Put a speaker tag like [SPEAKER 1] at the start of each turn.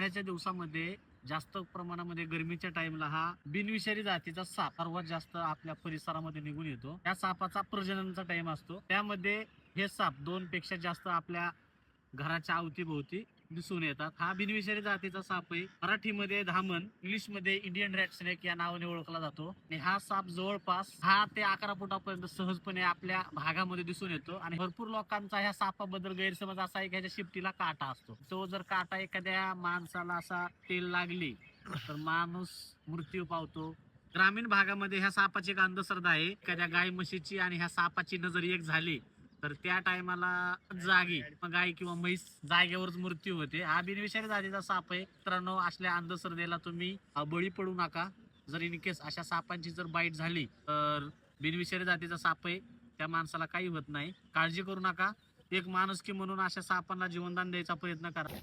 [SPEAKER 1] उन्हाळ्याच्या दिवसामध्ये जास्त प्रमाणामध्ये गरमीच्या टाइमला हा बिनविषारी जातीचा साप सर्वात जास्त आपल्या परिसरामध्ये निघून येतो. त्या सापाचा प्रजननाचा टाइम असतो. त्यामध्ये हे साप 2 पेक्षा जास्त आपल्या घराच्या अवतीभोवती दिसून येतात. हा बिनविषारी जातीचा साप आहे. मराठीमध्ये धामण, इंग्लिशमध्ये इंडियन रॅट स्नेक या नावाने ओळखला जातो. आणि हा साप जवळपास 6 ते 11 फुटापर्यंत सहजपणे आपल्या भागामध्ये दिसून येतो. आणि भरपूर लोकांचा ह्या सापाबद्दल गैरसमज असा आहे की ह्याच्या शिपटीला काटा असतो. तो जर काटा एखाद्या माणसाला असा तेल लागली तर माणूस मृत्यू पावतो. ग्रामीण भागामध्ये ह्या सापाची एक अंधश्रद्धा आहे. एखाद्या गाय म्हशीची आणि ह्या सापाची नजर एक झाली तर त्या टायमाला जागी गाय किंवा म्हैस जागेवरच मृत्यू होते. हा बिनविषारी जातीचा साप आहे. मित्रांनो, असल्या अंधश्रद्धेला तुम्ही बळी पडू नका. जर इन केस अशा सापांची जर बाईट झाली तर बिनविषारी जातीचा साप आहे, त्या माणसाला काही होत नाही. काळजी करू नका. एक माणुसकी म्हणून अशा सापांना जीवनदान द्यायचा प्रयत्न करा.